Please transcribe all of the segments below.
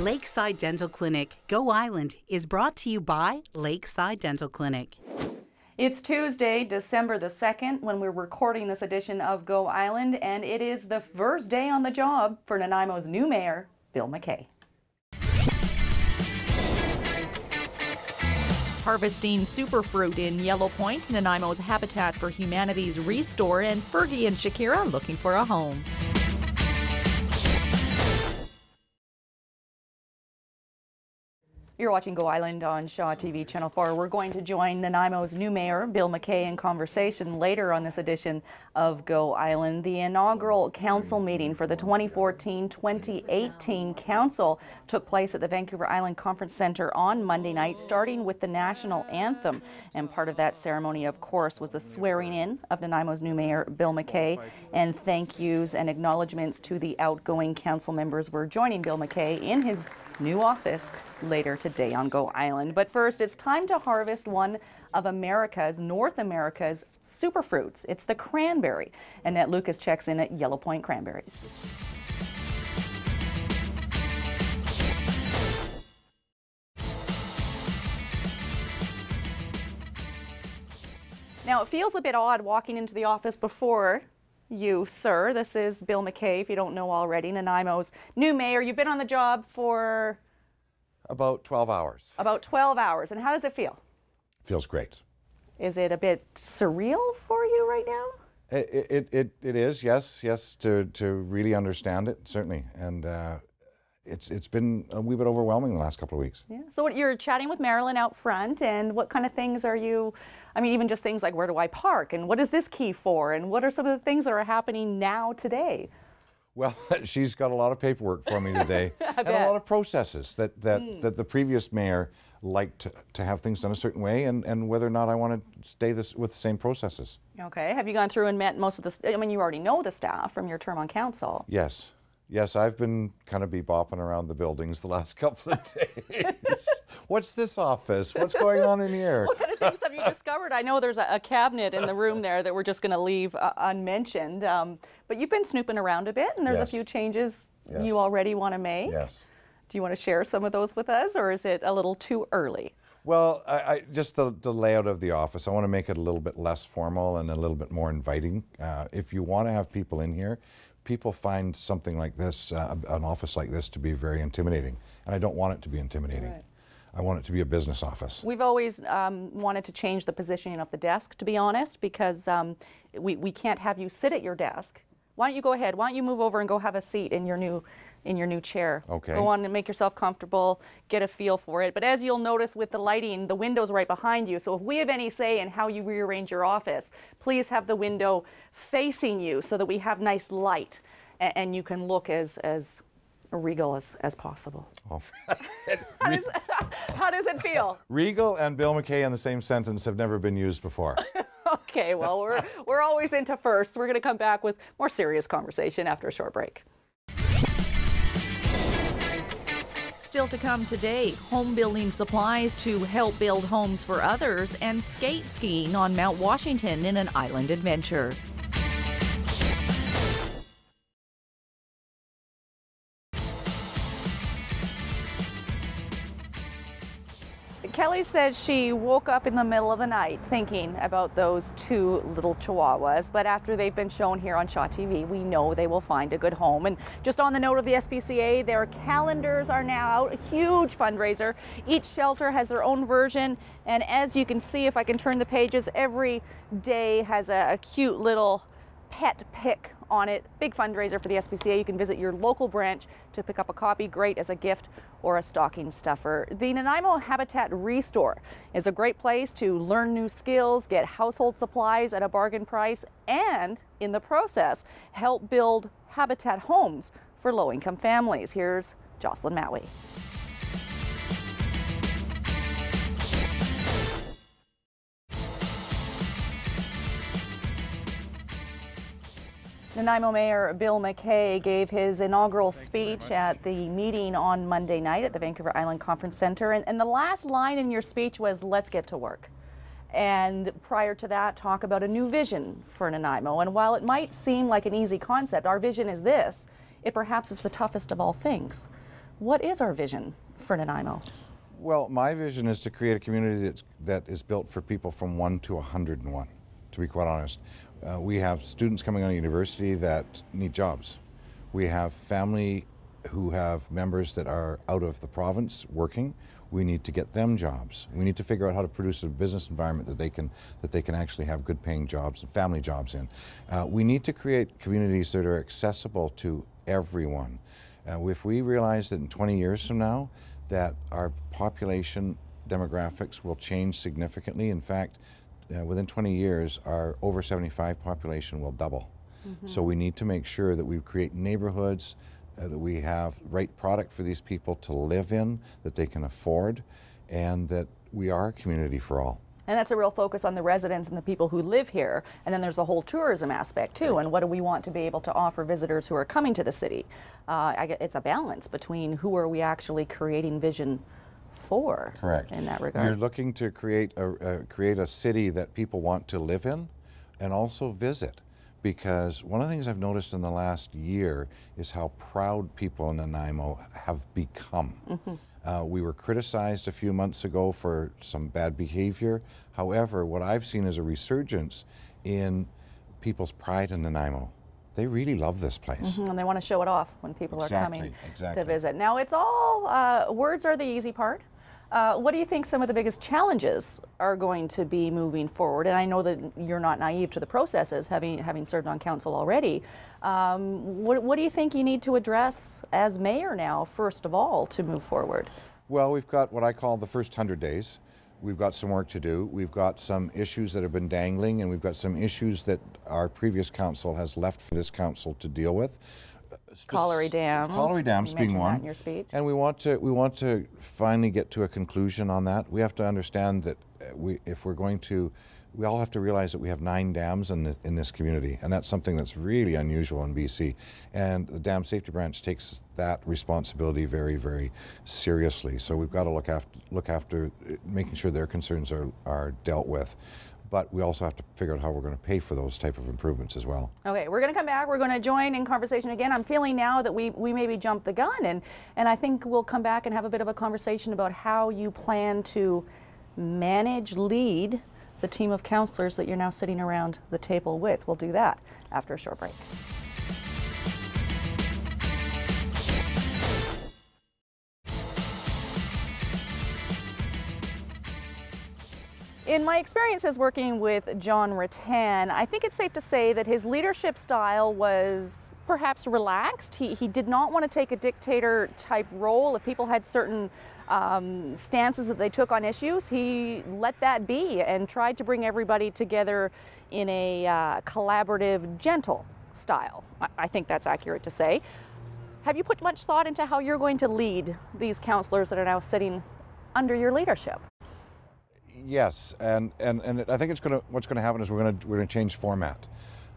Lakeside Dental Clinic, Go Island, is brought to you by Lakeside Dental Clinic. It's Tuesday, December the 2nd, when we're recording this edition of Go Island, and it is the first day on the job for Nanaimo's new mayor, Bill McKay. Harvesting superfruit in Yellow Point, Nanaimo's Habitat for Humanity's Restore, and Fergie and Shakira looking for a home. You're watching Go Island on Shaw TV Channel 4. We're going to join Nanaimo's new mayor, Bill McKay, in conversation later on this edition of Go Island. The inaugural council meeting for the 2014-2018 council took place at the Vancouver Island Conference Centre on Monday night, starting with the national anthem. And part of that ceremony, of course, was the swearing in of Nanaimo's new mayor, Bill McKay, and thank yous and acknowledgements to the outgoing council members. We're joining Bill McKay in his new office later today on Go Island. But first, it's time to harvest one of North America's superfruits. It's the cranberry. Annette Lucas checks in at Yellow Point Cranberries. Now, it feels a bit odd walking into the office before you, sir. This is Bill McKay, if you don't know already, Nanaimo's new mayor. You've been on the job for about 12 hours. About 12 hours. And how does it feel? Feels great. Is it a bit surreal for you right now? It is, yes, to really understand it, certainly. And it's been a wee bit overwhelming the last couple of weeks. Yeah. So you're chatting with Marilyn out front, and what kind of things are you, I mean, even just things like, where do I park, and what is this key for, and what are some of the things that are happening now today? Well, she's got a lot of paperwork for me today, and a lot of processes that the previous mayor liked to have things done a certain way, and whether or not I want to stay with the same processes. Okay. Have you gone through and met most of the, I mean, you already know the staff from your term on council. Yes. Yes, I've been kind of bebopping around the buildings the last couple of days. What's this office? What's going on in here? What kind of things have you discovered? I know there's a cabinet in the room there that we're just going to leave unmentioned. But you've been snooping around a bit, and there's a few changes you already want to make. Yes. Do you want to share some of those with us, or is it a little too early? Well, just the layout of the office, I want to make it a little bit less formal and a little bit more inviting. If you want to have people in here, people find something like this, an office like this, to be very intimidating. And I don't want it to be intimidating. Right. I want it to be a business office. We've always wanted to change the positioning of the desk, to be honest, because we can't have you sit at your desk. Why don't you go ahead? Why don't you move over and go have a seat in your new chair? Okay. Go on and make yourself comfortable, get a feel for it. But as you'll notice with the lighting, the window's right behind you. So if we have any say in how you rearrange your office, please have the window facing you so that we have nice light and you can look as regal as possible. Oh. How does it feel? Regal and Bill McKay in the same sentence have never been used before. Okay, well, we're always into firsts. We're going to come back with more serious conversation after a short break. Still to come today, home building supplies to help build homes for others, and skate skiing on Mount Washington in an island adventure. Kelly says she woke up in the middle of the night thinking about those two little chihuahuas, but after they've been shown here on Shaw TV, we know they will find a good home. And just on the note of the SPCA, their calendars are now out, a huge fundraiser. Each shelter has their own version, and as you can see, if I can turn the pages, every day has a cute little pet pic on it. Big fundraiser for the SPCA. You can visit your local branch to pick up a copy. Great as a gift or a stocking stuffer. The Nanaimo Habitat Restore is a great place to learn new skills, get household supplies at a bargain price, and in the process, help build habitat homes for low-income families. Here's Jocelyn Maui. Nanaimo Mayor Bill McKay gave his inaugural speech at the meeting on Monday night at the Vancouver Island Conference Centre. And the last line in your speech was, "Let's get to work." And prior to that, talk about a new vision for Nanaimo. And while it might seem like an easy concept, our vision is this: it perhaps is the toughest of all things. What is our vision for Nanaimo? Well, my vision is to create a community that is built for people from 1 to 101, to be quite honest. We have students coming out of university that need jobs. We have family who have members that are out of the province working. We need to get them jobs. We need to figure out how to produce a business environment that they can actually have good paying jobs and family jobs in. We need to create communities that are accessible to everyone. If we realize that in 20 years from now that our population demographics will change significantly, in fact, within 20 years our over 75 population will double. So we need to make sure that we create neighborhoods, that we have right product for these people to live in, that they can afford, and that we are a community for all. And that's a real focus on the residents and the people who live here. And then there's a whole tourism aspect too. And what do we want to be able to offer visitors who are coming to the city? It's a balance between who are we actually creating vision for. Correct. In that regard. You're looking to create a city that people want to live in and also visit. Because one of the things I've noticed in the last year is how proud people in Nanaimo have become. We were criticized a few months ago for some bad behavior. However, what I've seen is a resurgence in people's pride in Nanaimo. They really love this place. And they want to show it off when people are coming Exactly. to visit. Now, it's all, words are the easy part. What do you think some of the biggest challenges are going to be moving forward? And I know that you're not naive to the processes, having served on council already. What do you think you need to address as mayor now, first of all, to move forward? Well, we've got what I call the first 100 days. We've got some work to do. We've got some issues that have been dangling, and we've got some issues that our previous council has left for this council to deal with. Colliery Dams being one. In your speech. And we want to finally get to a conclusion on that. We have to understand that we all have to realize that we have 9 dams in this community, and that's something that's really unusual in BC. And the Dam Safety Branch takes that responsibility very, very seriously. So we've got to look after making sure their concerns are dealt with. But we also have to figure out how we're going to pay for those type of improvements as well. Okay, we're going to come back. We're going to join in conversation again. I'm feeling now that we maybe jumped the gun, and I think we'll come back and have a bit of a conversation about how you plan to lead the team of councillors that you're now sitting around the table with. We'll do that after a short break. In my experiences working with John Rattan, I think it's safe to say that his leadership style was perhaps relaxed. He did not want to take a dictator type role. If people had certain stances that they took on issues, he let that be and tried to bring everybody together in a collaborative, gentle style. I think that's accurate to say. Have you put much thought into how you're going to lead these councillors that are now sitting under your leadership? Yes, and I think what's going to happen is we're going to change format,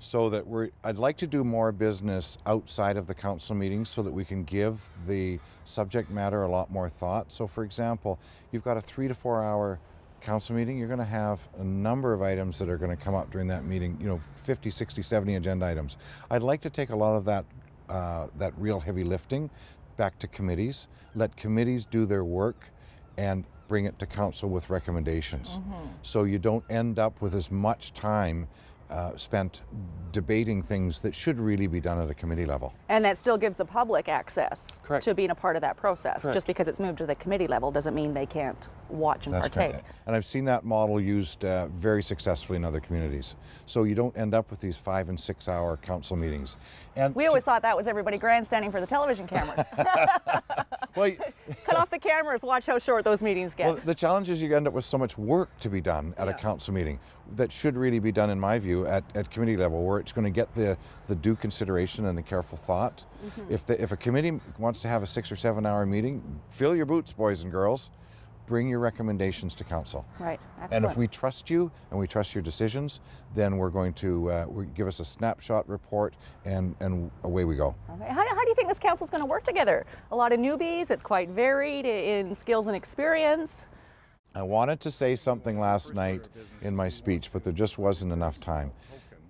so that I'd like to do more business outside of the council meetings so that we can give the subject matter a lot more thought. So, for example, you've got a 3 to 4 hour council meeting. You're going to have a number of items that are going to come up during that meeting. 50, 60, 70 agenda items. I'd like to take a lot of that real heavy lifting back to committees. Let committees do their work and bring it to council with recommendations. So you don't end up with as much time spent debating things that should really be done at a committee level. And that still gives the public access Correct. to being a part of that process. Correct. Just because it's moved to the committee level doesn't mean they can't watch and partake. Correct. And I've seen that model used very successfully in other communities. So you don't end up with these 5 and 6 hour council meetings. And we always thought that was everybody grandstanding for the television cameras. well, Cut off the cameras, watch how short those meetings get. Well, the challenge is you end up with so much work to be done at a council meeting that should really be done, in my view, at committee level, where it's going to get the due consideration and the careful thought. If a committee wants to have a 6 or 7 hour meeting, fill your boots, boys and girls. Bring your recommendations to council. Right, excellent. And if we trust you and we trust your decisions, then we're going to give us a snapshot report, and away we go. Okay. How do you think this council is going to work together? A lot of newbies, it's quite varied in skills and experience. I wanted to say something last night in my speech, but there just wasn't enough time.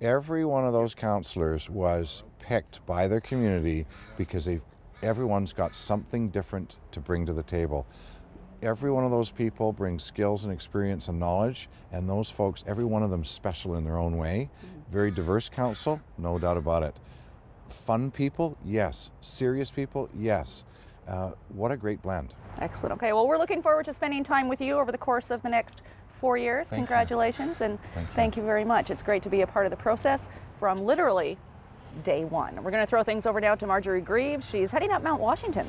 Every one of those councillors was picked by their community because they've Everyone's got something different to bring to the table. Every one of those people brings skills and experience and knowledge, and those folks, every one of them special in their own way. Very diverse council, no doubt about it. Fun people, yes. Serious people, yes. What a great blend. Excellent. Okay, well, we're looking forward to spending time with you over the course of the next 4 years. Congratulations, and thank you very much. It's great to be a part of the process from literally day one. We're going to throw things over now to Marjorie Greaves. She's heading up Mount Washington.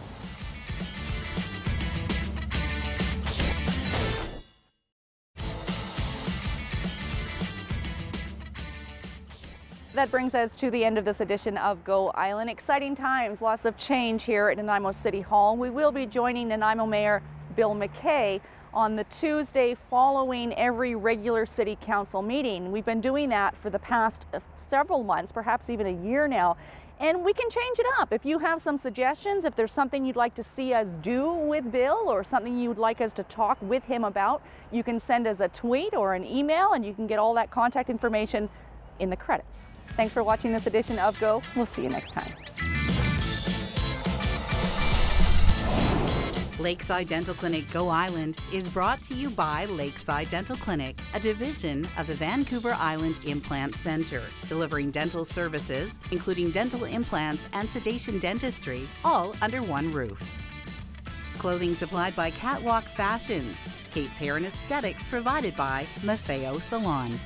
That brings us to the end of this edition of Go Island. Exciting times, lots of change here at Nanaimo City Hall. We will be joining Nanaimo Mayor Bill McKay on the Tuesday following every regular City Council meeting. We've been doing that for the past several months, perhaps even a year now, and we can change it up. If you have some suggestions, if there's something you'd like to see us do with Bill or something you'd like us to talk with him about, you can send us a tweet or an email, and you can get all that contact information in the credits. Thanks for watching this edition of Go. We'll see you next time. Lakeside Dental Clinic Go Island is brought to you by Lakeside Dental Clinic, a division of the Vancouver Island Implant Center, delivering dental services, including dental implants and sedation dentistry, all under one roof. Clothing supplied by Catwalk Fashions. Kate's Hair and Aesthetics provided by Maffeo Salon.